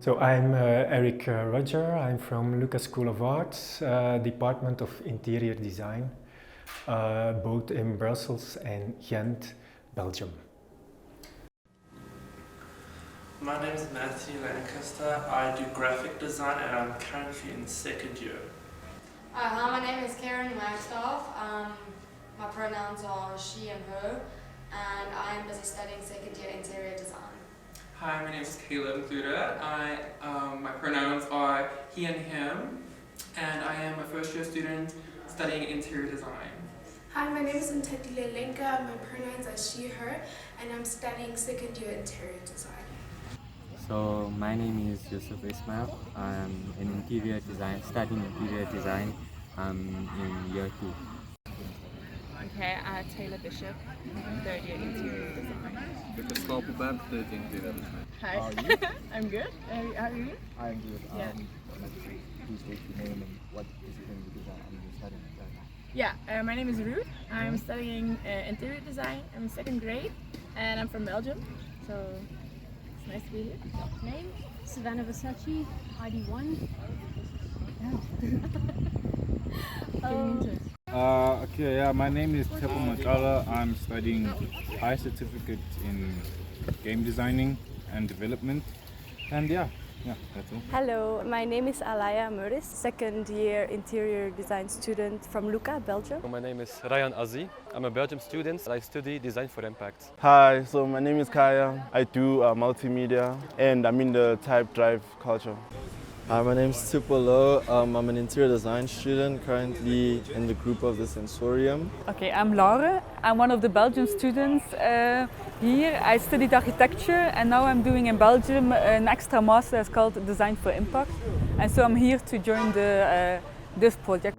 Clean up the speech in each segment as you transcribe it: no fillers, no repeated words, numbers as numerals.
So I'm Eric Roger. I'm from Lucas School of Arts, Department of Interior Design, both in Brussels and Ghent, Belgium. My name is Matthew Lancaster. I do graphic design and I'm currently in second year. Hi, my name is Karen Wagstaff. My pronouns are she and her, and I am busy studying second year interior design. Hi, my name is Caleb Gluda. My pronouns are he and him, and I am a first year student studying interior design. Hi, my name is Ntatile Lenka. My pronouns are she, her, and I'm studying second year interior design. So my name is Yusuf Ismail. I'm in interior design, studying interior design. I'm in year 2. Okay, Taylor Bishop, third year interior design. Lucas Stapelband, third year interior design. Hi, How are you? I'm good. How are you? I'm good. Yeah. Please state your name and what discipline you design and you're studying exactly. Yeah, my name is Ruth. I'm studying interior design. I'm in second grade, and I'm from Belgium, so it's nice to be here. Name? Savannah Versace, ID1. Okay, yeah, my name is Tepo Matala. I'm studying high certificate in game designing and development. And yeah, that's all. Hello, my name is Alaya Muris, second year interior design student from Lucca, Belgium. My name is Ryan Azi. I'm a Belgium student. I study design for impact. Hi, so my name is Kaya. I do multimedia and I'm in the type drive culture. Hi, my name is Tupolo. I'm an interior design student currently in the group of the Sensorium. Okay, I'm Laure. I'm one of the Belgian students here. I studied architecture and now I'm doing in Belgium an extra master. It's called Design for Impact. And so I'm here to join this project.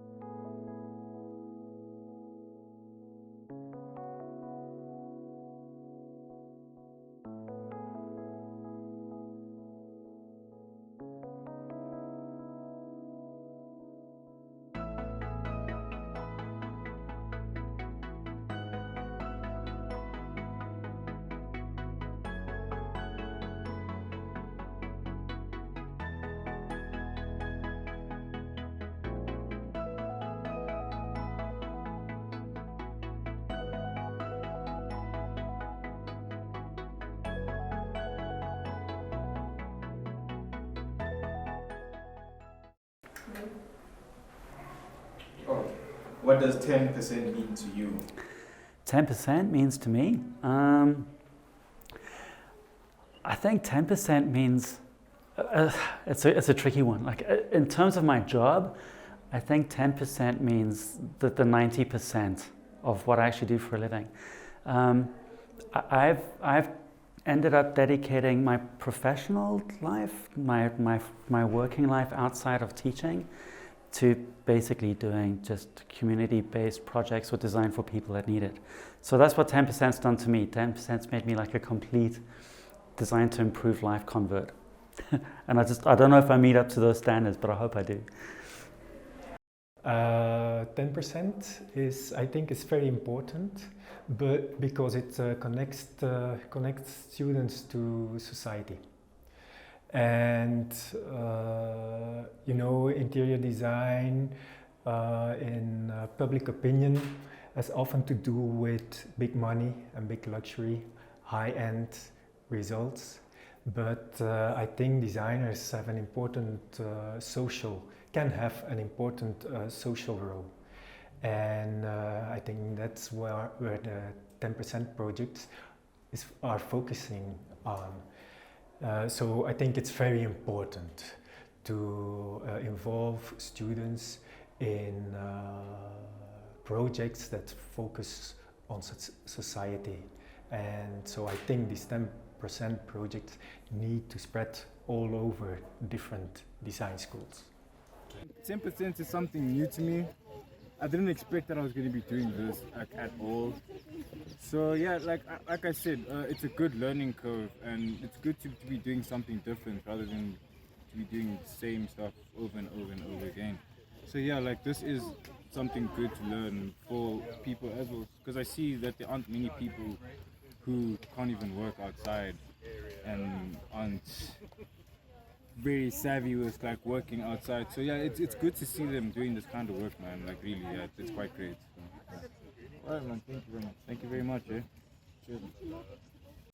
Oh, what does 10% mean to you? 10% means to me, I think 10% means, it's a tricky one. Like in terms of my job, I think 10% means that the 90% of what I actually do for a living. I've ended up dedicating my professional life, my working life outside of teaching, to basically doing just community-based projects or design for people that need it. So that's what 10%'s done to me. 10%'s made me like a complete design to improve life convert. And I don't know if I meet up to those standards, but I hope I do. 10% is, I think, is very important, but because it connects students to society. And you know, interior design in public opinion has often to do with big money and big luxury, high-end results. But I think designers have an important can have an important social role. And I think that's where the 10% projects are focusing on. So I think it's very important to involve students in projects that focus on society. And so I think these 10% projects need to spread all over different design schools. 10% is something new to me. I didn't expect that I was going to be doing this at all. So yeah, like I said, it's a good learning curve, and it's good to be doing something different rather than to be doing the same stuff over and over and over again. So yeah, like this is something good to learn for people as well, because I see that there aren't many people who can't even work outside and aren't very savvy with like working outside. So yeah, it's good to see them doing this kind of work, man. Like really, yeah, it's quite great. So, yeah. Alright, man. Thank you very much. Thank you very much. Yeah. Cheers.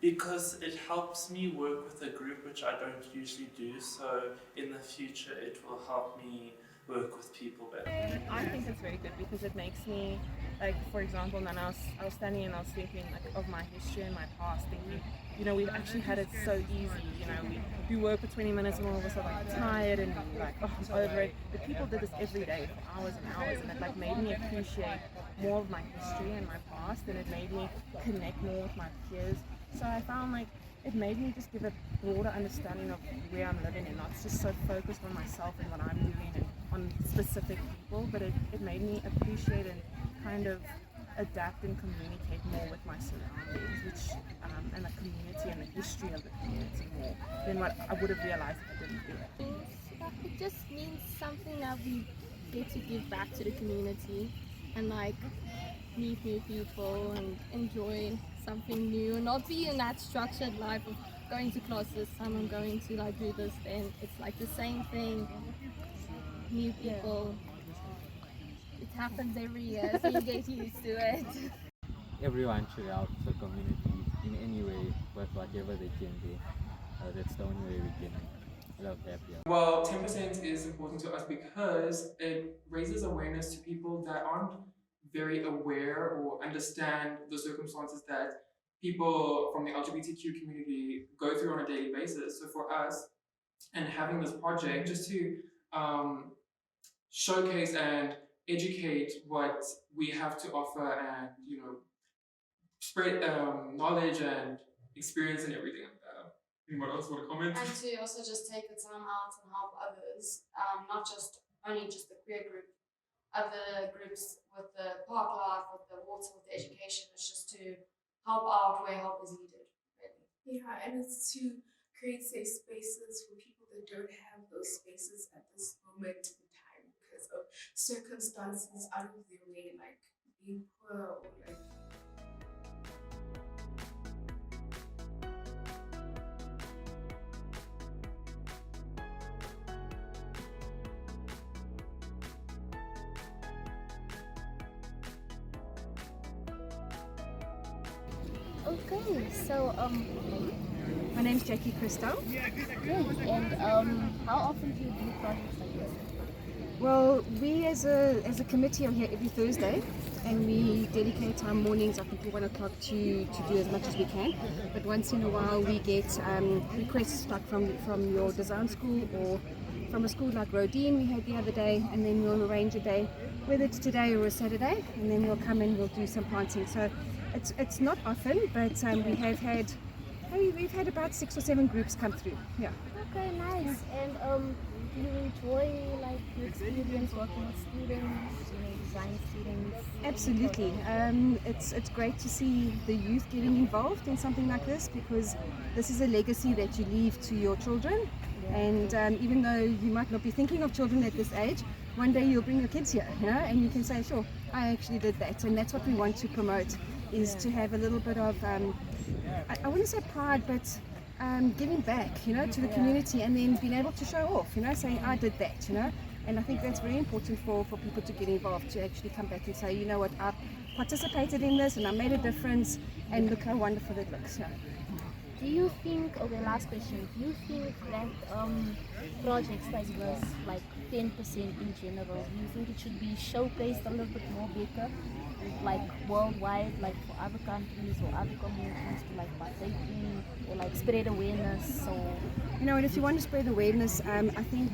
Because it helps me work with a group, which I don't usually do, so in the future it will help me work with people better. I think it's very good because it makes me, like, for example, when I was standing and I was thinking like of my history and my past, thinking, you know, we've actually had it so easy, you know, we work for 20 minutes and all of a sudden I'm tired and like, oh, I'm over it. But people did this every day for hours and hours, and it like made me appreciate more of my history and my past, and it made me connect more with my peers. So I found like it made me just give a broader understanding of where I'm living and not just so focused on myself and what I'm doing and on specific people, but it made me appreciate and kind of adapt and communicate more with my surroundings, which and the community and the history of the community more than what I would have realized if I didn't do it. It just means something that we get to give back to the community and like meet new people and enjoy something new and not be in that structured life of going to classes, I'm going to like do this, then it's like the same thing, new people. It happens every year, so you get used to it. Everyone should help the community in any way with whatever they can do. That's the only way we can love that. Yeah. Well, 10% is important to us because it raises awareness to people that aren't very aware or understand the circumstances that people from the LGBTQ community go through on a daily basis. So for us, and having this project just to showcase and educate what we have to offer and, you know, spread knowledge and experience and everything like that. Anyone else want to comment? And to also just take the time out and help others, not just only just the queer group, other groups with the park life, with the water, with the education. It's just to help out where help is needed, really. Yeah, and it's to create safe spaces for people that don't have those spaces at this moment in time because of circumstances out of their way, like being poor or like. Okay, so my name's Jackie Christo. And how often do you do projects like this? Well, we as a committee are here every Thursday, and we dedicate our mornings up until 1 o'clock to do as much as we can. But once in a while we get requests like from your design school or from a school like Rodin we had the other day, and then we'll arrange a day, whether it's today or a Saturday, and then we'll come and we'll do some planting. So it's not often, but we've had about 6 or 7 groups come through. Yeah. Okay, nice. And do you enjoy like your experience working with students, design students? Absolutely. It's great to see the youth getting involved in something like this, because this is a legacy that you leave to your children. And even though you might not be thinking of children at this age, one day you'll bring your kids here, and you can say, sure, I actually did that. And that's what we want to promote, is to have a little bit of, I wouldn't say pride, but giving back, to the community, and then being able to show off, saying I did that, and I think that's very important for people to get involved, to actually come back and say, you know what, I participated in this and I made a difference, and look how wonderful it looks. Yeah. Do you think, okay, last question, do you think that projects like this, like 10% in general, do you think it should be showcased a little bit more better, like worldwide, like for other countries or other communities to like partake in, or like spread awareness? Or and if you want to spread awareness, I think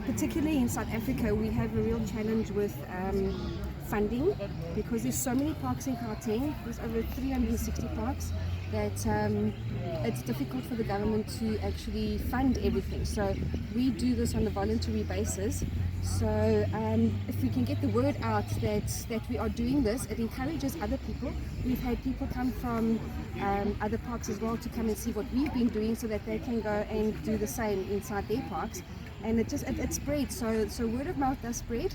particularly in South Africa we have a real challenge with funding, because there's so many parks in Gauteng. There's over 360 parks that it's difficult for the government to actually fund everything. So we do this on a voluntary basis. So if we can get the word out that we are doing this, it encourages other people. We've had people come from other parks as well to come and see what we've been doing, so that they can go and do the same inside their parks. And it spreads. So word of mouth does spread.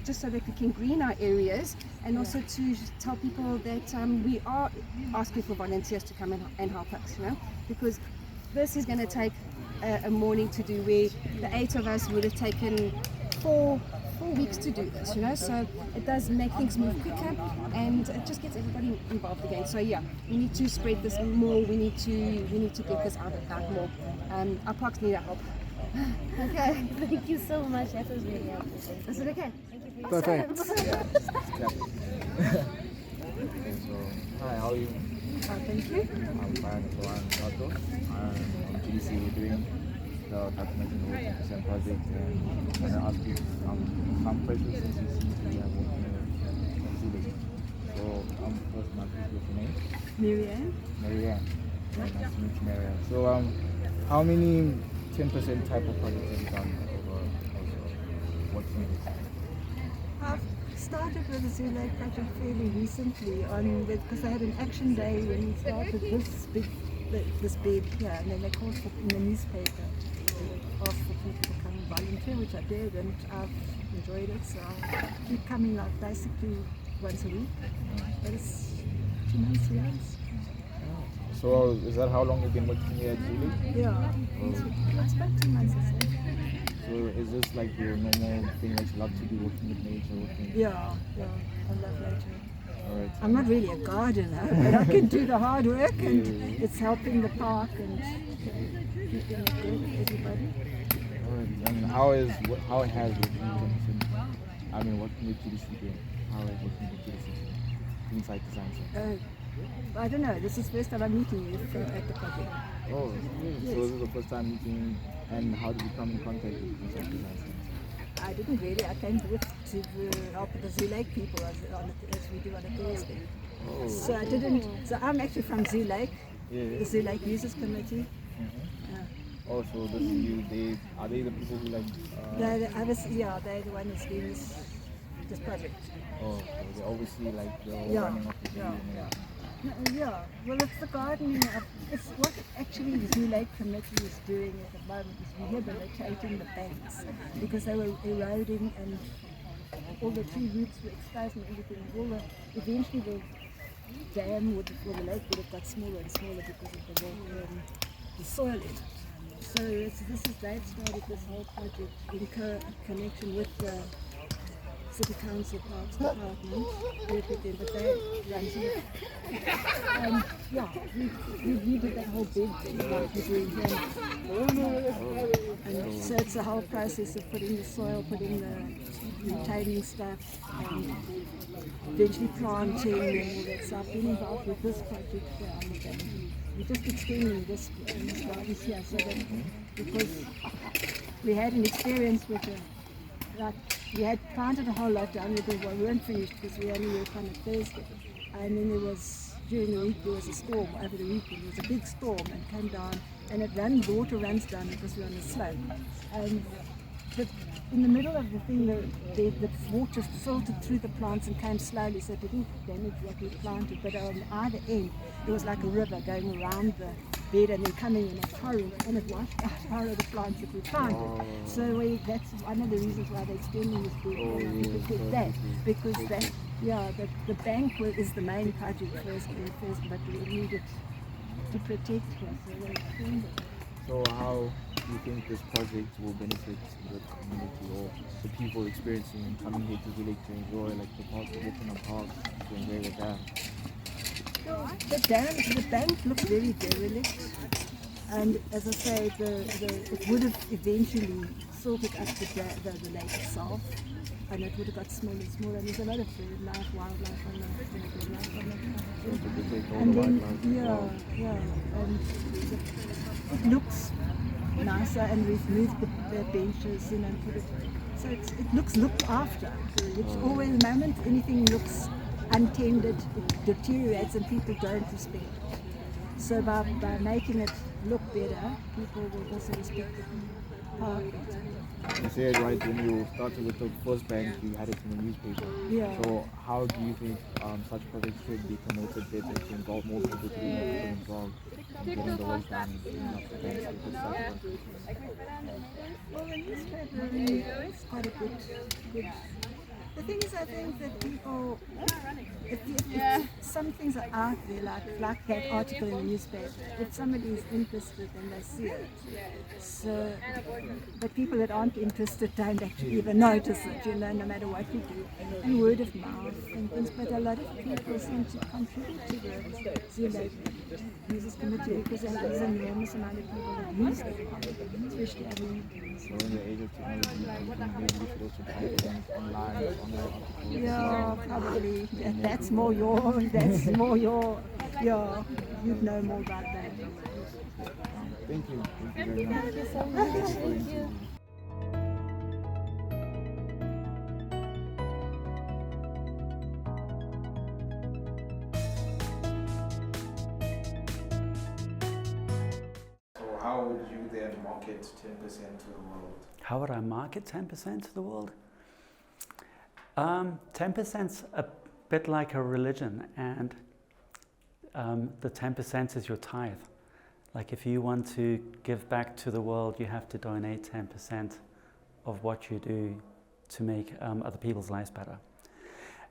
Just so that we can green our areas, and also to tell people that we are asking for volunteers to come and help us, because this is going to take a morning to do, where the 8 of us would have taken 4 weeks to do this, you know, so it does make things move quicker and it just gets everybody involved again. So yeah, we need to spread this more, we need to get this out more. Our parks need our help. Okay, thank you so much. That was really helpful. Is it okay? Perfect. Hi, how are you? Thank you. I'm fine. So I'm Otto. I'm on GDC. We're doing the documenting the 10% project, and I'm going to ask you some questions since you seem to be working with students. So first, my please, what's your name? Marianne. Marianne. Nice to meet you, Marianne. So how many 10% type of projects have you done over what's next? I've started with the Zoo Lake project fairly recently because I had an action day when we started this bed here, and then they called for in the newspaper. They asked for people to come and volunteer, which I did, and I've enjoyed it. So I keep coming like basically once a week. But it's 2 months, years. So is that how long you've been working here at Zoo Lake? Yeah, it's about 2 months or so. So is this like your normal thing that you love to do, working with nature? Yeah, I love nature. Alright. I'm not really a gardener, but I can do the hard work, and it's helping the park and keeping it good for everybody. Alright. And how has working with GDC been? How has working with GDC inside design center? I don't know, this is the first time I'm meeting you at the project. Oh, yes. So this is the first time meeting, and how did you come in contact with inside design center? I didn't really. I came to help the Zoo Lake people as we do on a Thursday. Oh. So I didn't. So I'm actually from Zoo Lake, Yeah. the Zoo Lake Users Committee. Oh, so this is you. Are they the people who like? They're the one who's doing this project. Oh, so they oversee like the running of the zoo. Yeah, well, it's the gardening. It's what actually the Zoo Lake Committee is doing at the moment is rehabilitating the banks because they were eroding and all the tree roots were exposed and everything. Eventually the dam or the lake would have got smaller and smaller because of the soil in it. So they've started this whole project in connection with the City Council Parks Department, work with them, but they run it. We did that whole big thing like we're doing here. And so it's a whole process of putting the soil, putting the retaining stuff, and eventually planting and all that stuff. Been involved with this project on the bank. We're just extending this gardens here so that because we had an experience with we had planted a whole lot down there, but we weren't finished because we only worked on a Thursday. And then during the week there was a storm, over the weekend there was a big storm and came down and water runs down because we're on a slope. And in the middle of the thing, the water filtered through the plants and came slowly, so it didn't damage what we planted. But on either end, there was like a river going around the bed and then coming in a torrent, and it washed out all of the plants that we planted. So that's one of the reasons why they're extending this bed because the bank is the main project first, but we needed to protect it, so they extended it. So how do you think this project will benefit the community or the people experiencing and coming here to Zoo Lake to enjoy like the park, walking on parks, to enjoy the dam? The bank looks very derelict, and as I say, it would have eventually sorted up the lake itself, and it would have got smaller and smaller. And there's a lot of wildlife on the and then and it looks nicer, and we've moved the benches and put it so it looks looked after. It's always the moment anything looks untended, it deteriorates and people don't respect it. So by making it look better, people will also respect the park better. You said right when you started with the first bank, you had it in the newspaper. Yeah. So how do you think such projects should be promoted better to involve more people to be more involved in getting the work done in the banks with such projects? Well, the newspaper is quite a good The thing is, I think that people, if some things are out there, like that article in the newspaper, if somebody is interested, then they see it. So, but people that aren't interested don't actually even notice it, no matter what you do. And word of mouth and things, but a lot of people seem to contribute to the Zulu Users Committee because there's an enormous amount of people that use it, especially So in the age of technology, maybe we should also try things online articles. Yeah, probably. That's more your, you'd know more about that. Thank you. Thank you very much. Thank you so much. Thank you. So how would you then market 10% to the world? How would I market 10% to the world? 10%'s a bit like a religion, and the 10% is your tithe. Like if you want to give back to the world, you have to donate 10% of what you do to make other people's lives better.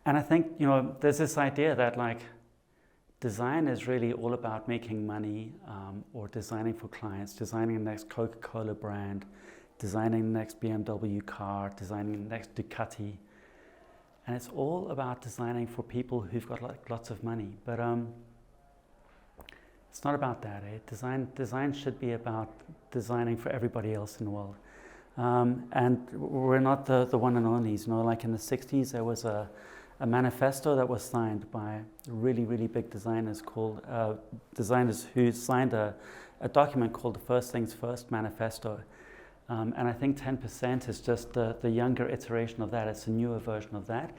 And I think, there's this idea that like design is really all about making money or designing for clients, designing the next Coca-Cola brand, designing the next BMW car, designing the next Ducati. And it's all about designing for people who've got lots of money. But it's not about that. Design should be about designing for everybody else in the world. And we're not the one and onlys. Like in the 60s, there was a manifesto that was signed by really, really big designers who signed a document called the First Things First Manifesto. And I think 10% is just the younger iteration of that. It's a newer version of that.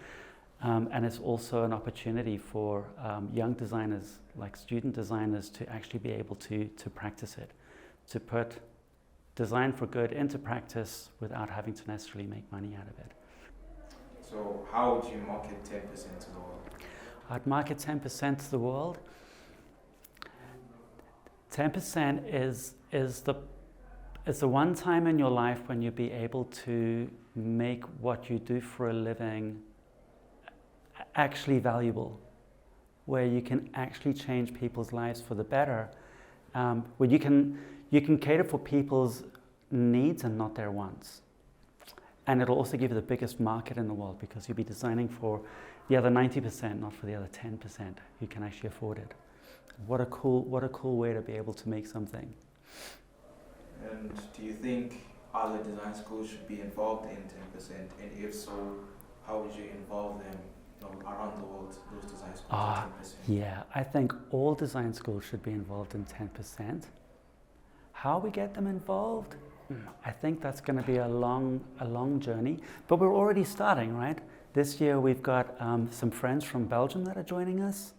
And it's also an opportunity for young designers, like student designers, to actually be able to practice it, to put design for good into practice without having to necessarily make money out of it. So how would you market 10% to the world? I'd market 10% to the world. 10% is the one time in your life when you'll be able to make what you do for a living actually valuable, where you can actually change people's lives for the better, where you can cater for people's needs and not their wants. And it'll also give you the biggest market in the world because you'll be designing for the other 90%, not for the other 10% who can actually afford it. What a cool way to be able to make something. And do you think other design schools should be involved in 10%? And if so, how would you involve them around the world, those design schools in 10%? Yeah, I think all design schools should be involved in 10%. How we get them involved? I think that's going to be a long journey, but we're already starting, right? This year we've got some friends from Belgium that are joining us.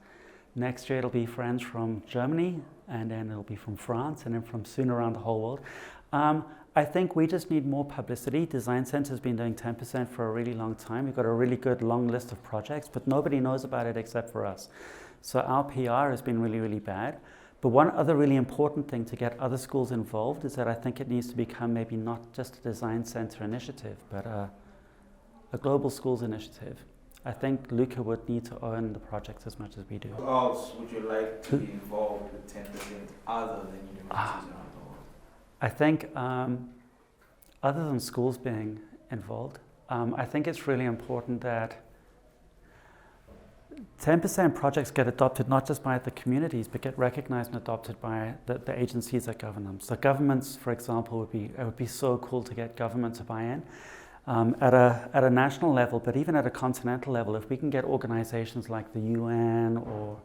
Next year it'll be friends from Germany, and then it'll be from France, and then from soon around the whole world. I think we just need more publicity. Design Center's been doing 10% for a really long time. We've got a really good long list of projects, but nobody knows about it except for us. So our PR has been really, really bad. But one other really important thing to get other schools involved is that I think it needs to become maybe not just a Design Center initiative, but a global schools initiative. I think Luca would need to own the projects as much as we do. Who else would you like to be involved with 10% other than universities around the world? I think other than schools being involved, I think it's really important that 10% projects get adopted not just by the communities, but get recognized and adopted by the agencies that govern them. So governments, for example, it would be so cool to get government to buy in. At a national level, but even at a continental level, if we can get organizations like the UN or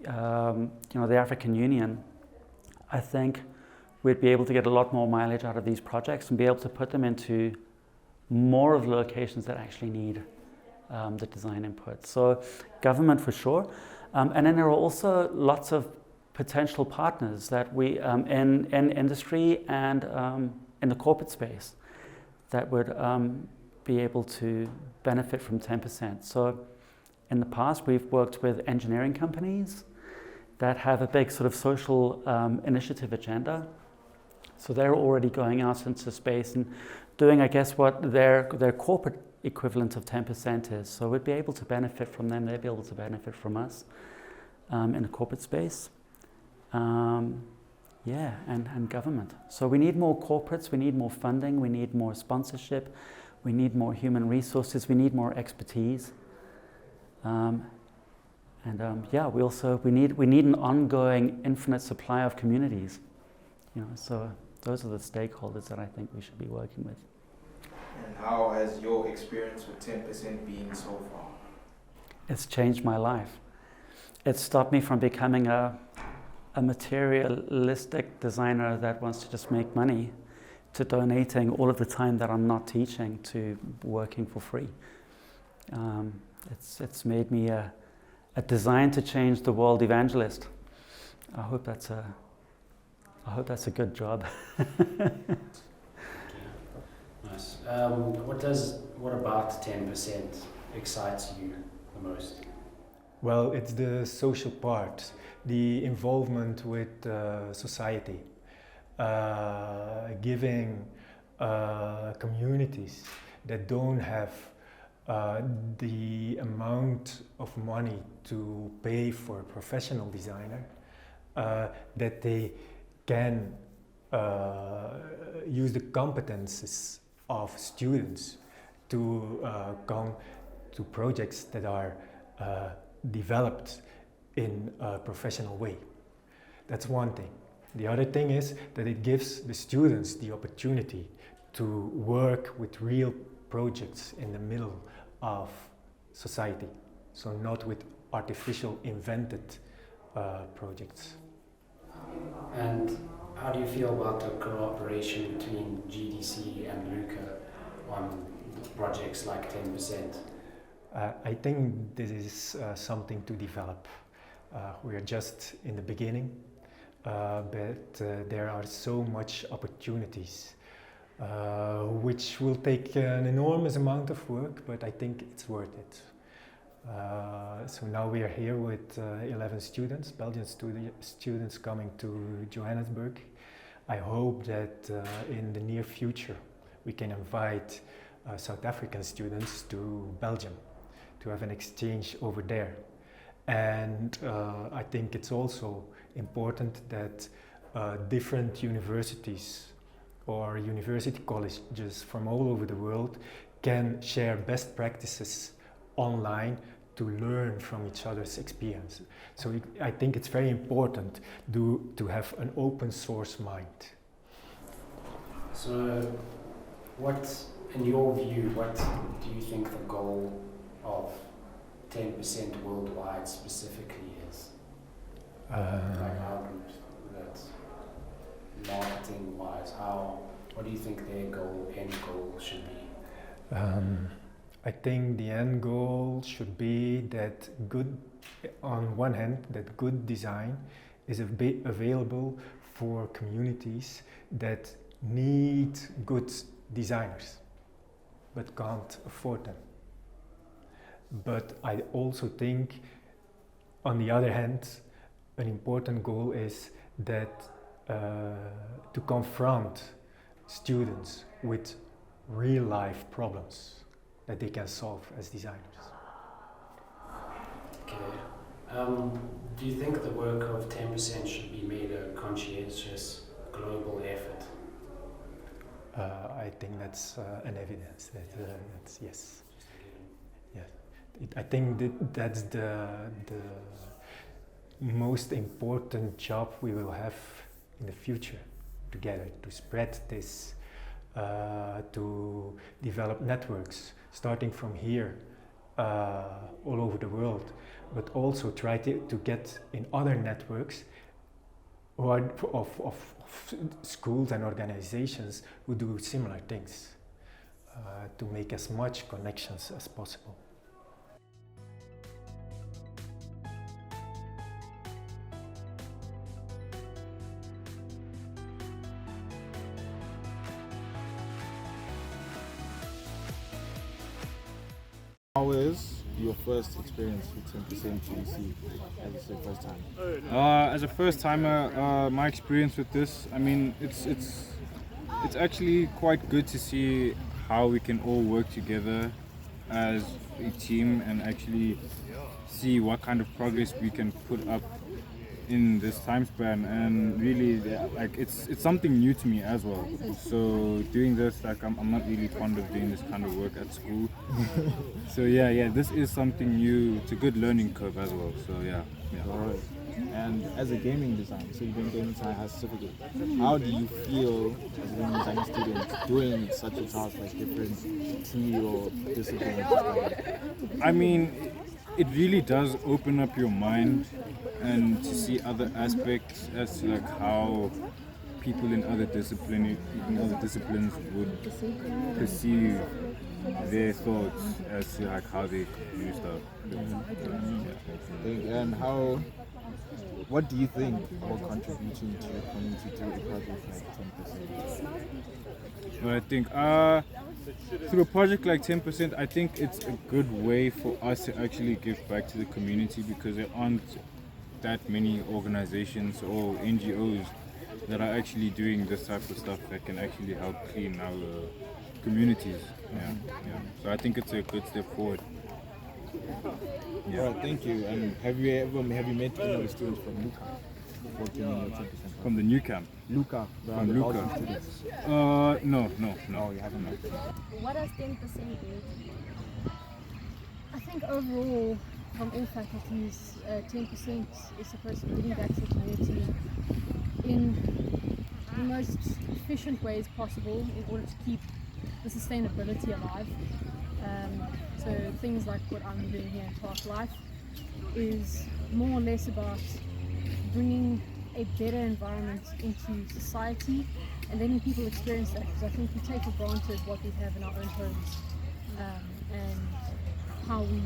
the African Union, I think we'd be able to get a lot more mileage out of these projects and be able to put them into more of the locations that actually need the design input. So government for sure. And then there are also lots of potential partners that we, in industry and in the corporate space, that would be able to benefit from 10%. So in the past, we've worked with engineering companies that have a big sort of social initiative agenda. So they're already going out into space and doing, I guess, what their corporate equivalent of 10% is. So we'd be able to benefit from them, they'd be able to benefit from us in a corporate space. Yeah, and government. So we need more corporates, we need more funding, we need more sponsorship, we need more human resources, we need more expertise. Yeah, we need an ongoing infinite supply of communities. You know, so those are the stakeholders that I think we should be working with. And how has your experience with 10% been so far? It's changed my life. It stopped me from becoming a materialistic designer that wants to just make money, to donating all of the time that I'm not teaching to working for free. It's made me a design to change the world evangelist. I hope that's a good job. Nice. What about 10% excites you the most? Well, it's the social part, the involvement with society, giving communities that don't have the amount of money to pay for a professional designer, that they can use the competences of students to come to projects that are developed in a professional way. That's one thing. The other thing is that it gives the students the opportunity to work with real projects in the middle of society, so not with artificial invented projects. And how do you feel about the cooperation between GDC and LUCA on projects like 10%? I think this is something to develop. We are just in the beginning, but there are so much opportunities, which will take an enormous amount of work, but I think it's worth it. So now we are here with 11 students, Belgian students coming to Johannesburg. I hope that in the near future we can invite South African students to Belgium to have an exchange over there. And I think it's also important that different universities or university colleges from all over the world can share best practices online to learn from each other's experience. So I think it's very important to have an open source mind. So in your view, what do you think the goal of 10% worldwide specifically is? Like how that marketing wise, what do you think their end goal should be? I think the end goal should be that on one hand, that good design is available for communities that need good designers but can't afford them. But I also think, on the other hand, an important goal is that to confront students with real life problems that they can solve as designers. Okay. Do you think the work of 10% should be made a conscientious global effort? I think that's an evidence that's yes. Yes. I think that's the most important job we will have in the future together, to spread this, to develop networks starting from here all over the world, but also try to get in other networks who are of schools and organizations who do similar things, to make as much connections as possible. How is your first experience with 10% GDC as a first time? As a first timer, my experience with this, I mean, it's actually quite good to see how we can all work together as a team and actually see what kind of progress we can put up in this time span. And really, like, it's something new to me as well. So doing this, like, I'm not really fond of doing this kind of work at school. So yeah, this is something new. It's a good learning curve as well. So yeah. Alright. And as a gaming designer, so you've been gaming design has certificate. How do you feel as a gaming design student doing such a task, like different T or disciplines? I mean, it really does open up your mind and to see other aspects as to like how people in other disciplines would perceive their thoughts as to like how they do stuff. And what do you think about contributing to the community to a project like 10%? Well, I think through a project like 10%, I think it's a good way for us to actually give back to the community, because there aren't that many organizations or NGOs that are actually doing this type of stuff that can actually help clean our communities. Yeah. So I think it's a good step forward. Yeah. Alright, thank you. And have you met any of the students from Luca working in your 10%? From the new camp? Luca. From Luca. Students. No. Oh, you haven't met them. What does 10% mean? I think overall, from all faculties, 10% is supposed to be giving back to the community in the most efficient ways possible in order to keep the sustainability alive. So things like what I'm doing here in Park Life is more or less about bringing a better environment into society and letting people experience that, because I think we take for granted what we have in our own homes and how we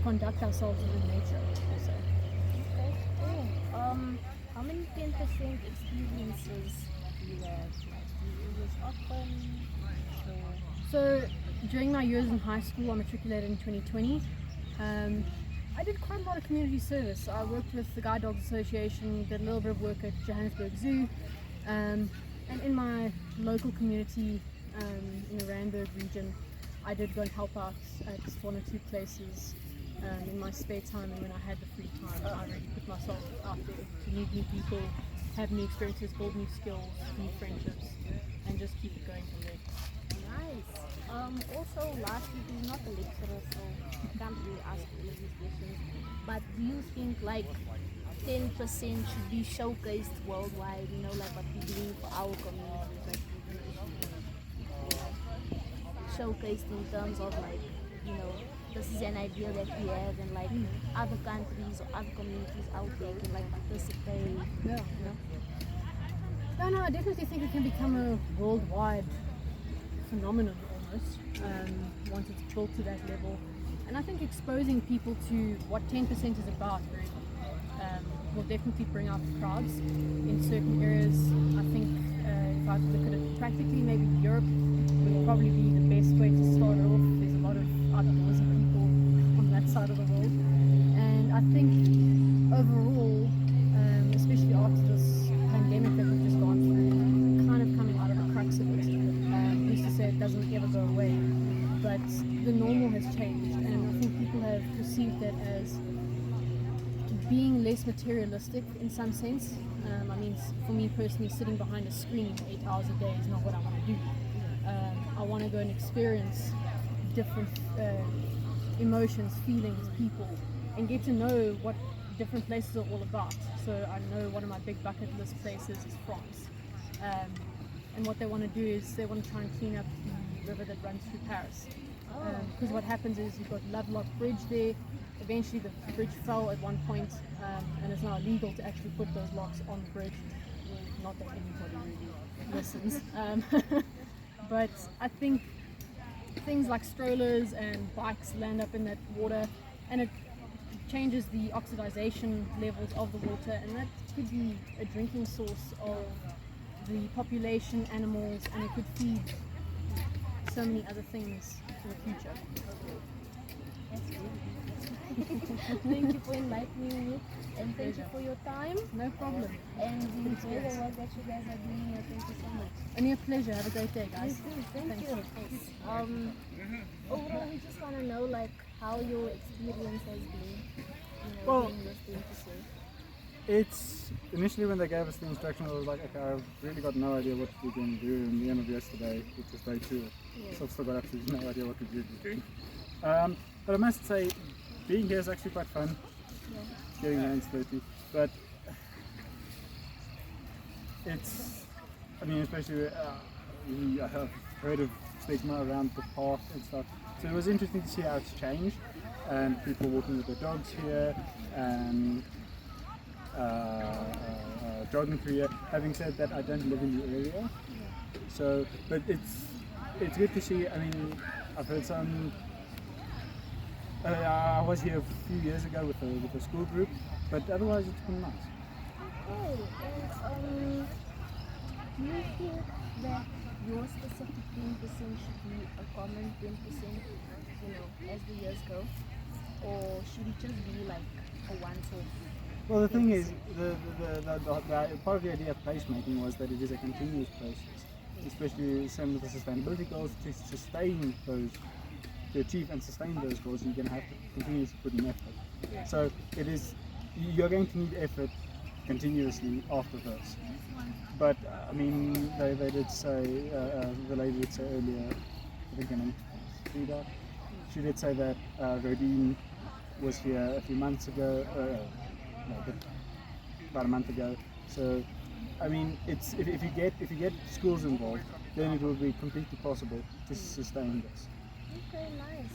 conduct ourselves within nature also. Okay, cool. How many 10% experiences do you have? Like, do you do this often? So during my years in high school, I matriculated in 2020. I did quite a lot of community service. I worked with the Guide Dogs Association, did a little bit of work at Johannesburg Zoo, and in my local community in the Randburg region, I did go and help out at one or two places in my spare time, and when I had the free time, I really put myself out there to meet new people, have new experiences, build new skills, new friendships, and just keep it going from there. Nice. Also, lastly, he's not a lecturer, so I can't really ask all of these questions. But do you think like 10% should be showcased worldwide? You know, like what we're doing for our communities, like showcased in terms of like, you know, this is an idea that we have, and like other countries or other communities out there can like participate. Yeah. No, I definitely think it can become a worldwide phenomenon almost, once it's built to that level. And I think exposing people to what 10% is about really, will definitely bring out crowds in certain areas. I think if I look at it practically, maybe Europe would probably be the best way to start off. There's a lot of outdoorsy people on that side of the world. And I think overall, especially after this pandemic that we've just gone through, kind of coming out of the crux of it. We used to say it doesn't ever go away, but the normal has changed, and I think people have perceived that as being less materialistic in some sense. I mean, for me personally, sitting behind a screen for 8 hours a day is not what I want to do. I want to go and experience different emotions, feelings, people, and get to know what different places are all about. So I know one of my big bucket list places is France. And what they want to do is they want to try and clean up the river that runs through Paris. Because what happens is you've got Lovelock Bridge there. Eventually the bridge fell at one point, and it's now illegal to actually put those locks on the bridge. Not that anybody really listens. But I think things like strollers and bikes land up in that water, and it changes the oxidization levels of the water, and that could be a drinking source of the population, animals, and it could feed so many other things in the future. That's really Thank you for inviting me, and thank you for your time. No problem. And enjoy the work that you guys are doing here. Thank you so much. Only a pleasure. Have a great day, guys. Thank you. Overall, we just want to know like how your experience has been. Well, doing this thing to say. It's initially when they gave us the instructions, I was like, okay, I've really got no idea what we're going to do. And the end of yesterday, which was day 2, so I've still got absolutely no idea what we're doing. But I must say, being here is actually quite fun. Getting your hands dirty, but it's, I mean, especially I have heard of stigma around the park and stuff. So it was interesting to see how it's changed, and people walking with their dogs here, and jogging through here. Having said that, I don't live in the area, so but it's good to see. I mean, I've heard some. I was here a few years ago with a school group, but otherwise it's been nice. Okay, and do you think that your specific 10% should be a common 10%, as the years go, or should it just be like a once-off? Well, the thing is, the part of the idea of placemaking was that it is a continuous process, especially same with the sustainability goals. To sustain those, to achieve and sustain those goals, you're going to have to continuously put in effort. So it is, you're going to need effort continuously after this. But I mean, they did say, the lady did say earlier, I think her name was Frida, she did say that Rodine was here a few months ago, about a month ago. So I mean, it's if you get schools involved, then it will be completely possible to sustain this. Okay, nice.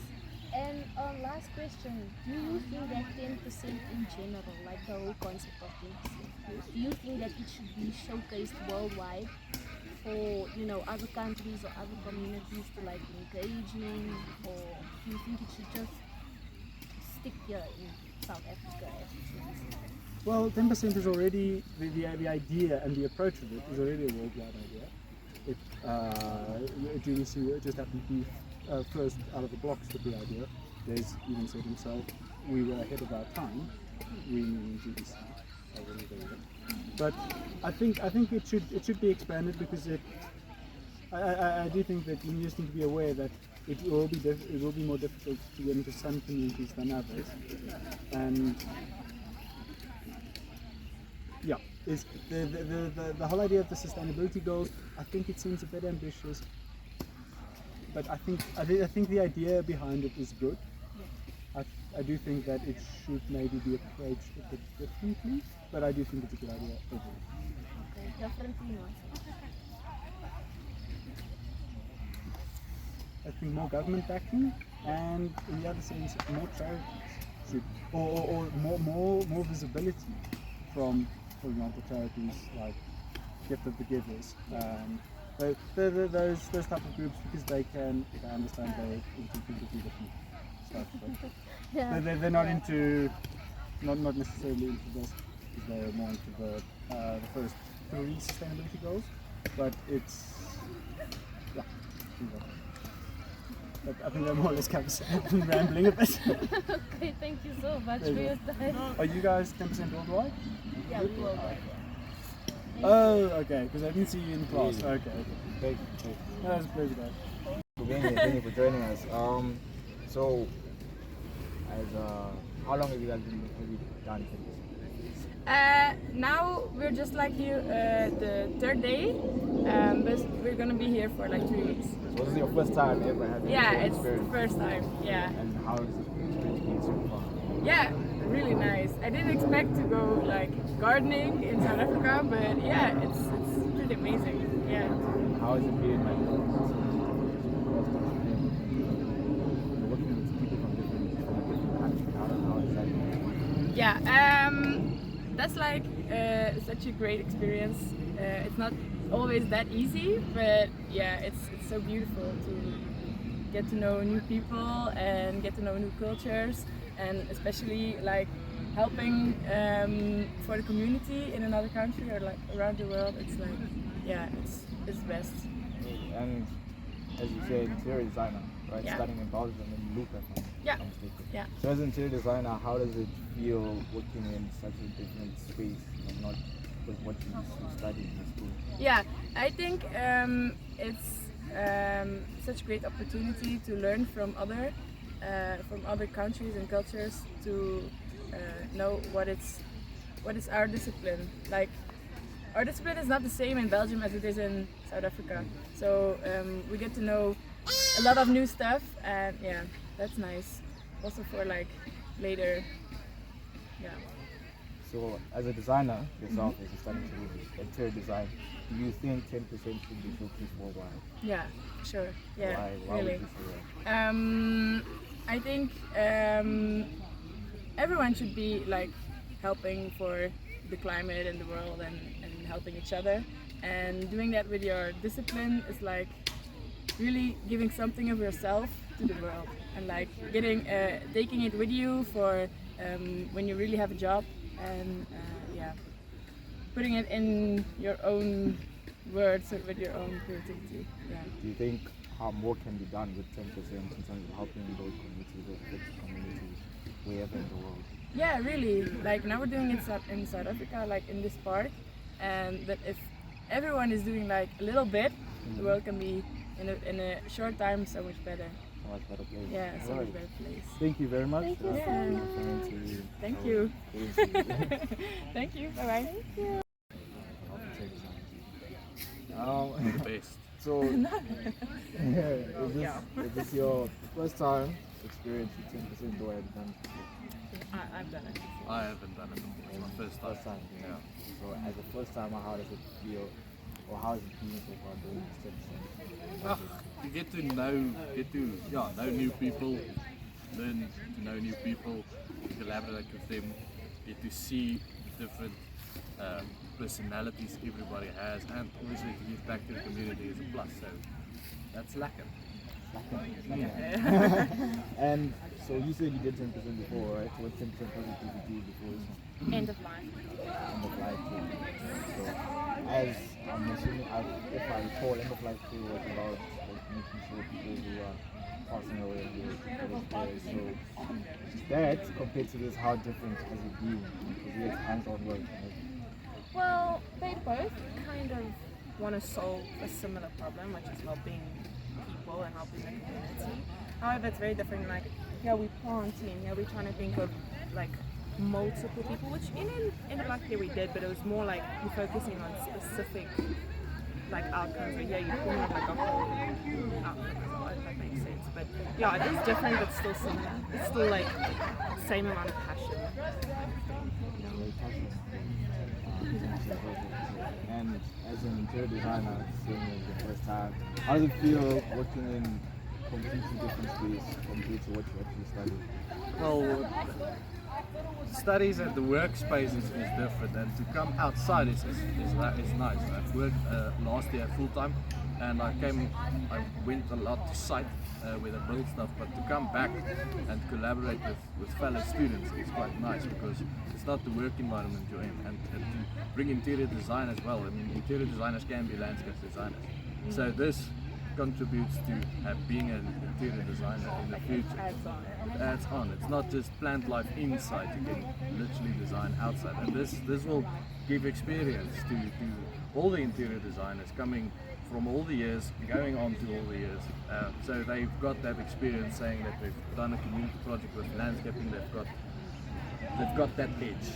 And last question, do you think that 10% in general, like the whole concept of 10%, do you think that it should be showcased worldwide for, other countries or other communities to like engage in, or do you think it should just stick here in South Africa as it is? Well, 10% is already, the idea and the approach of it is already a worldwide idea. GDC just happened to be first out of the blocks with the idea. Des even said himself, we were ahead of our time, we mean GDC. But I think it should be expanded, because I do think that you just need to be aware that it will be more difficult to get into some communities than others, and yeah, is the whole idea of the sustainability goals. I think it seems a bit ambitious, but I think the idea behind it is good. I do think that it should maybe be approached a bit differently, but I do think it's a good idea overall. Okay, definitely not. I think more government backing, and in the other sense, more charities should, or more visibility from, for example, charities like Gift of the Givers. Those type of groups, because they can, if I understand, they're into completely different stuff. Yeah. They're not into, not necessarily into this, because they're more into the first 3 sustainability goals. But it's, yeah. But I think that more or less covers it. I'm rambling a bit. Okay, thank you so much for your time. Are you guys 10% worldwide? Yeah, we're worldwide. Oh, okay, because I didn't see you in class. Okay. Thank you. No, that's a pleasure, guys. Thank you for joining us. So, how long have you guys been done for this? Now we're just like here the 3rd day, but we're gonna be here for like 3 weeks. So this is your first time ever having it's experience? the first time, yeah. And how is the experience been so far? Yeah, really nice. I didn't expect to go like gardening in South Africa, but yeah, it's pretty amazing. Yeah. How has it been like working with people from different countries? How is that been? Yeah, that's like such a great experience. It's not always that easy, but yeah, it's so beautiful to get to know new people and get to know new cultures, and especially like helping for the community in another country or like around the world. It's like, yeah, it's best. And as you said, you're a designer, right? Yeah. Studying in Belgium in Lucca. Yeah. I'm mistaken. Yeah. So as an interior designer, how does it feel working in such a different space and not with what you studied in school? Yeah, I think it's such a great opportunity to learn from other countries and cultures, to know what is our discipline. Like, our discipline is not the same in Belgium as it is in South Africa. So we get to know a lot of new stuff, and yeah, that's nice. Also for like later, yeah. So as a designer yourself, as you're studying to do interior design, do you think 10% should be showcased worldwide? Yeah, sure. Yeah, Why really. would you say that? I think everyone should be like helping for the climate and the world, and helping each other. And doing that with your discipline is like really giving something of yourself to the world, and like taking it with you for when you really have a job, and yeah, putting it in your own words or with your own creativity. Yeah. Do you think more can be done with 10% in terms of helping those communities or fixed communities wherever in the world? Yeah, really. Like now we're doing it in South Africa, like in this park, and that if everyone is doing like a little bit, the world can be in a short time so much better. So much better place. Yeah, so much Alright. better place. Thank you very much. Thank you. Yeah. Thank you. Thank you. Bye bye. Thank you. The best. So, is this your first time experience with 10% or have you done it before? I've done it. I haven't done it before. It's my first time. First time, Yeah. So as a first timer, how does it feel, or how has it been so far doing this 10%? You get to know new people, learn to know new people, collaborate with them, get to see different personalities everybody has, and obviously to give back to the community is a plus. So that's lacking. And so you said you did 10% before, right? So what 10% project did you do before this one? End of life. End of life too. So as I'm assuming, if I recall, end of life too was about like, making sure people who are passing away and so that compared to this, how different has it been? Because we had hands-on work. Right? Well, they both kind of want to solve a similar problem, which is helping people and helping the community. However, it's very different. Like, yeah, we're planting, yeah, we're trying to think of like multiple people, which in the Black Year we did, but it was more like you're focusing on specific like outcomes. But yeah, you're pulling like a whole outcome, if that makes sense. But yeah, it is different, but still similar. It's still like same amount of passion. And as an interior designer, seeing it the first time, how does it feel working in completely different space compared to what you actually studied? Well, studies at the workspace is different, and to come outside is nice. I've worked last year full time, and I went a lot to site where they build stuff, but to come back and collaborate with fellow students is quite nice, because it's not the work environment you're in, and to bring interior design as well. I mean, interior designers can be landscape designers, so this contributes to being an interior designer in the future. It adds on. It's not just plant life inside, you can literally design outside, and this will give experience to all the interior designers coming from all the years, going on to all the years. So they've got that experience, saying that they've done a community project with landscaping, they've got that edge.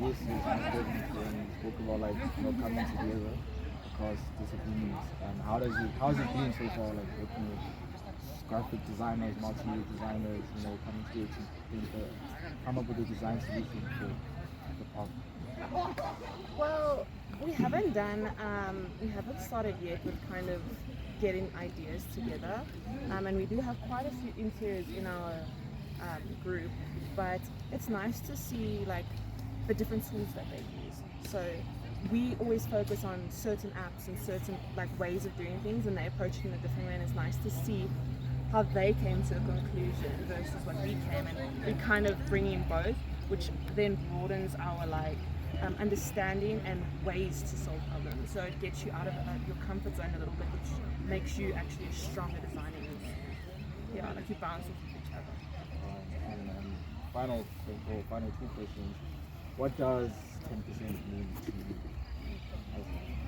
Yes, and spoke about like coming together across disciplines. How's it been so far, like working with graphic designers, multimedia designers, coming together to come up with a design solution for the park? Well, we haven't started yet with kind of getting ideas together, and we do have quite a few interiors in our group, but it's nice to see like the different tools that they use. So we always focus on certain apps and certain like ways of doing things, and they approach it in a different way, and it's nice to see how they came to a conclusion versus what we came, and we kind of bring in both, which then broadens our like understanding and ways to solve problems. So it gets you out of your comfort zone a little bit, which makes you actually a stronger designer. Yeah, like you bounce off final two questions. What does 10% mean to you? Okay.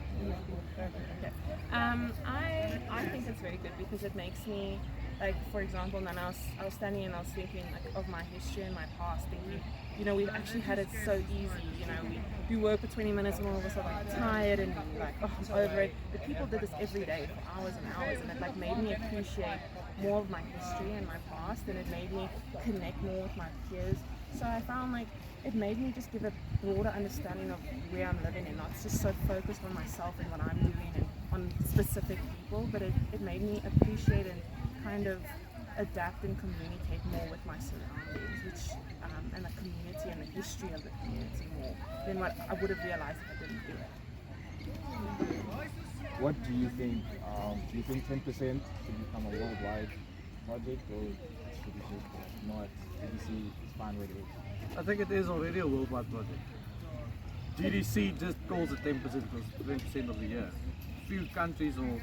I think it's very good because it makes me, like, for example, then I was standing and I was thinking like of my history and my past, thinking, you know, we've actually had it so easy. You know, we do work for 20 minutes and all of us are like tired and like, oh, I'm over it. But people did this every day for hours and hours, and it like made me appreciate more of my history and my past, and it made me connect more with my peers. So I found like it made me just give a broader understanding of where I'm living and not just so focused on myself and what I'm doing and on specific people, but it made me appreciate and kind of adapt and communicate more with my surroundings, which and the community and the history of the community more than what I would have realized if I didn't do it. What do you think? Do you think 10% should become a worldwide project, or should it just not? GDC is fine with it. I think it is already a worldwide project. GDC just calls it 10% because 20% of the year. Few countries, or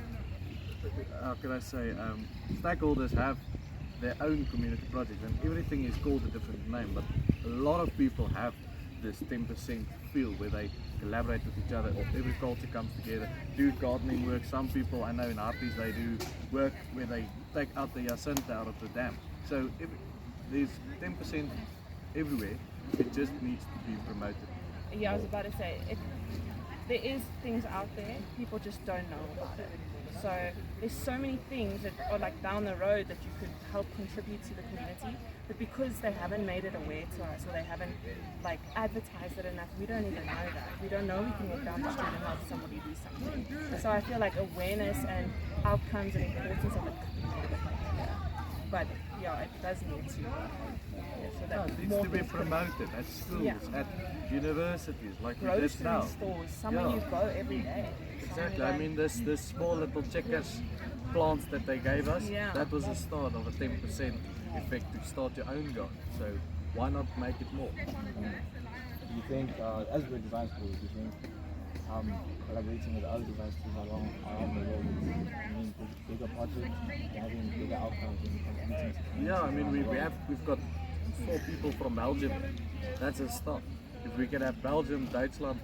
how can I say, stakeholders have their own community projects, and everything is called a different name, but a lot of people have this 10% feel where they collaborate with each other, or every culture comes together, do gardening work. Some people I know in Harpies, they do work where they take out the Jacinta out of the dam. So there's 10% everywhere, it just needs to be promoted. Yeah, I was about to say, there is things out there, people just don't know about it. So there's so many things that are like down the road that you could help contribute to the community, but because they haven't made it aware to us, or they haven't like advertised it enough, we don't even know that. We don't know we can walk down the street and help somebody do something. So I feel like awareness and outcomes and importance of it could be made a bit like here. But yeah, it does need to. So that it needs to be promoted at schools, at universities, like we did now. Stores, somewhere you go every day. Exactly. I mean, this small little checkers plants that they gave us, that was the start of a 10% effect to start your own garden. So why not make it more? Do you think, as we're design schools, do you think collaborating with other design schools around the world would mean bigger projects, having bigger outcomes in competing? Yeah, I mean, we've got 4 people from Belgium. That's a start. If we can have Belgium, Duitsland,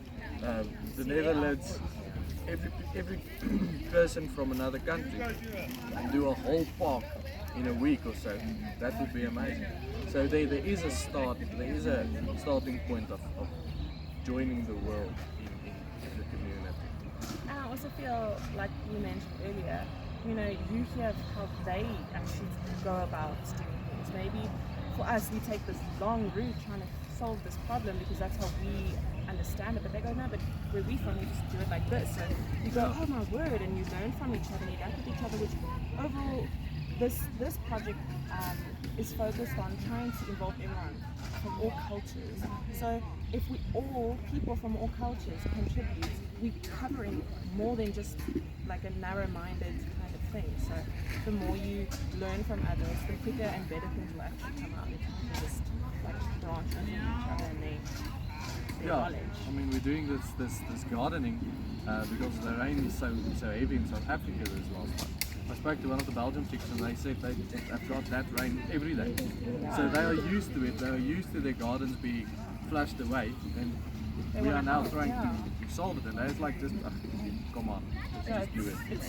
the Netherlands, every person from another country and do a whole park in a week or so, that would be amazing. So there is a start, there is a starting point of joining the world in the community. And I also feel like you mentioned earlier, you know, you hear how they actually go about doing things. Maybe for us, we take this long route trying to solve this problem because that's how we understand it, but they go, no, but where we from, we just do it like this. And you go, oh my word, and you learn from each other and you adapt with each other, which overall, this project is focused on trying to involve everyone from all cultures. So if people from all cultures contribute, we're covering more than just like a narrow-minded kind of thing. So the more you learn from others, the quicker and better things will actually come out if you can just like branch off each other and their knowledge. I mean, we're doing this gardening because the rain is so heavy in South Africa this last month. I spoke to one of the Belgian chicks and they said they've got that rain every day. So they are used to it, they are used to their gardens being flushed away, and we are now trying to solve it, and they're like, just come on, let's just do it.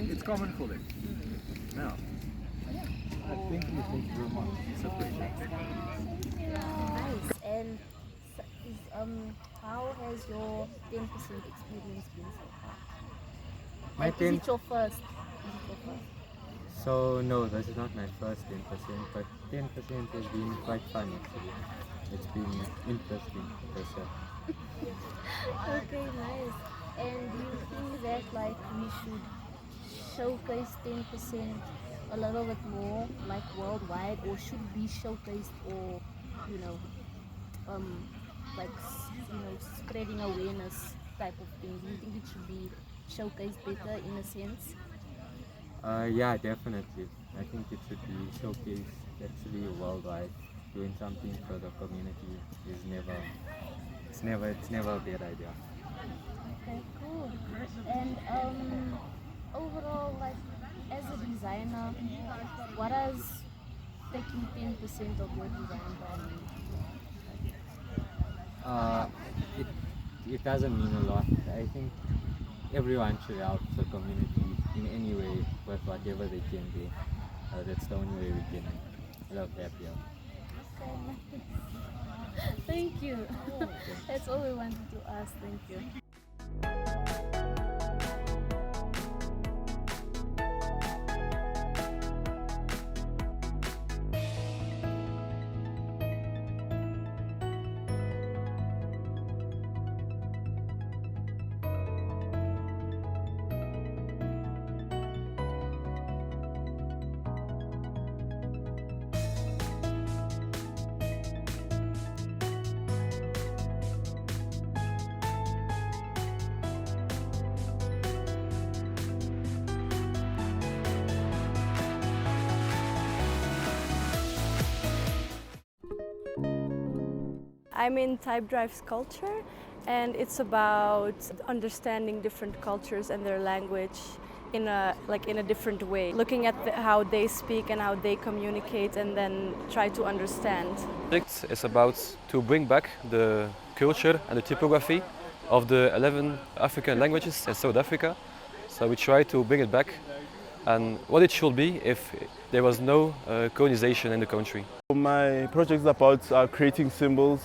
It's common for them. Yeah. Thank you very much. It's a pleasure. Nice. And how has your 10% experience been so far? My Is it your first? So no, this is not my first 10%, but 10% has been quite fun actually. It's been interesting per se. Okay, nice. And do you think that like we should showcase 10% a little bit more, like worldwide, or should it be showcased, or spreading awareness type of thing? Do you think it should be showcased better in a sense? Yeah, definitely. I think it should be showcased actually worldwide. Doing something for the community is never a bad idea. Okay, cool. And overall, like as a designer, what does taking of your design value? It doesn't mean a lot. I think everyone should help the community in any way with whatever they can do. That's the only way we can love happier. Okay, nice. Thank you. That's all we wanted to ask. Thank you. I'm in Type Drive Culture, and it's about understanding different cultures and their language in a different way, looking at how they speak and how they communicate, and then try to understand. The project is about to bring back the culture and the typography of the 11 African languages in South Africa. So we try to bring it back and what it should be if there was no colonization in the country. My project is about creating symbols,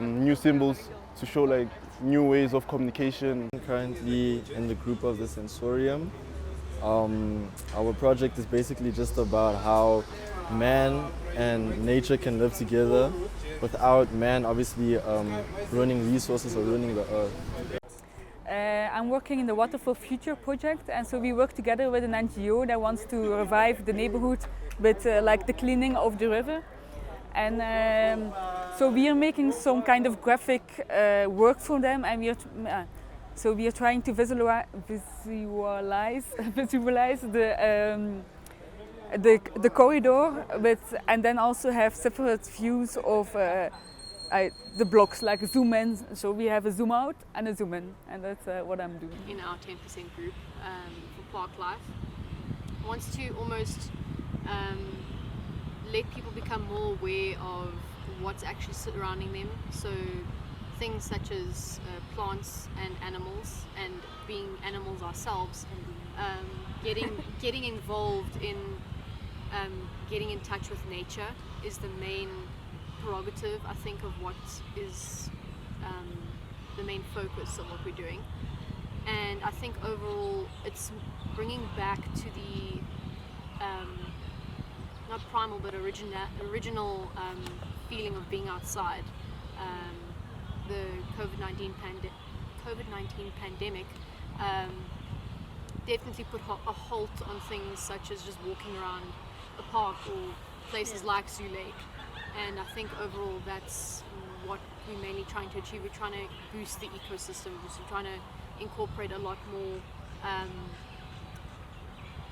new symbols to show like new ways of communication. I'm currently in the group of the Sensorium. Our project is basically just about how man and nature can live together without man obviously ruining resources or ruining the earth. I'm working in the Water for Future project, and so we work together with an NGO that wants to revive the neighborhood with like the cleaning of the river. And so we are making some kind of graphic work for them, and we are trying to visualize the corridor, and then also have separate views of the blocks, like zoom in. So we have a zoom out and a zoom in, and that's what I'm doing. In our 10% group for Park Life, wants to almost let people become more aware of what's actually surrounding them. So things such as plants and animals, and being animals ourselves, getting involved in getting in touch with nature is the main prerogative, I think, of what is the main focus of what we're doing. And I think overall it's bringing back to the not primal but original feeling of being outside. The COVID-19 pandemic definitely put a halt on things such as just walking around a park or places like Zoo Lake. And I think overall that's what we're mainly trying to achieve. We're trying to boost the ecosystem, we're trying to incorporate a lot more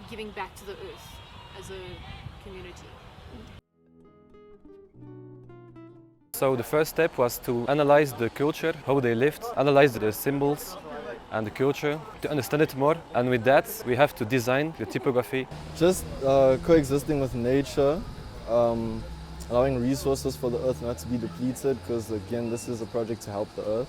giving back to the earth as a community. So the first step was to analyze the culture, how they lived, analyze the symbols and the culture, to understand it more. And with that, we have to design the typography. Just coexisting with nature, allowing resources for the earth not to be depleted, because again, this is a project to help the earth.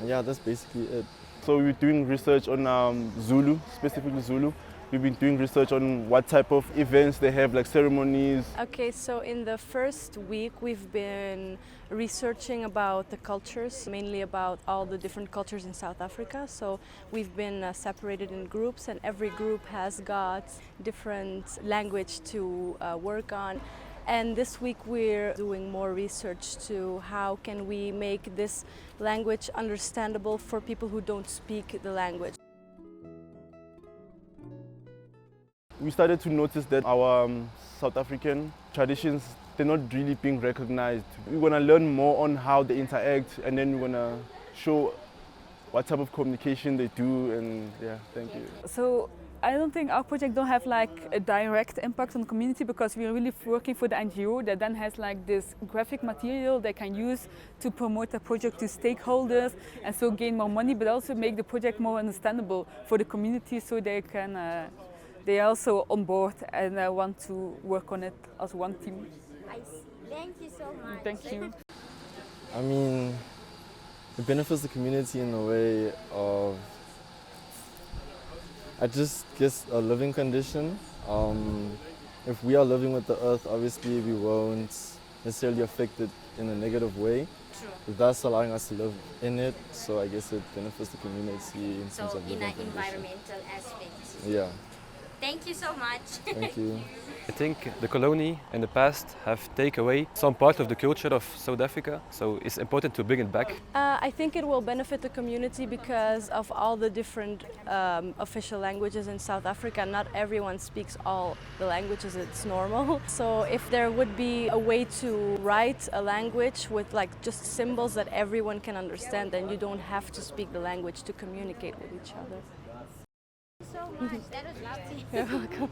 Yeah, that's basically it. So we're doing research on Zulu, specifically Zulu. We've been doing research on what type of events they have, like ceremonies. Okay, so in the first week we've been researching about the cultures, mainly about all the different cultures in South Africa. So we've been separated in groups, and every group has got different language to work on. And this week we're doing more research to how can we make this language understandable for people who don't speak the language. We started to notice that our South African traditions, they're not really being recognized. We're going to learn more on how they interact, and then we're going to show what type of communication they do, and yeah, thank you. So I don't think our project don't have like a direct impact on the community, because we're really working for the NGO that then has like this graphic material they can use to promote the project to stakeholders, and so gain more money, but also make the project more understandable for the community, so they they are also on board and want to work on it as one team. I see. Thank you so much. Thank you. I mean, it benefits the community in a way of, I just guess, a living condition. If we are living with the earth, obviously we won't necessarily affect it in a negative way. True. Thus allowing us to live in it, so I guess it benefits the community in terms So of in living an condition. environmental aspect. Yeah. Thank you so much. Thank you. I think the colony in the past have taken away some part of the culture of South Africa, so it's important to bring it back. I think it will benefit the community because of all the different official languages in South Africa. Not everyone speaks all the languages, it's normal. So if there would be a way to write a language with like just symbols that everyone can understand, then you don't have to speak the language to communicate with each other. So much. That was lovely. You're welcome.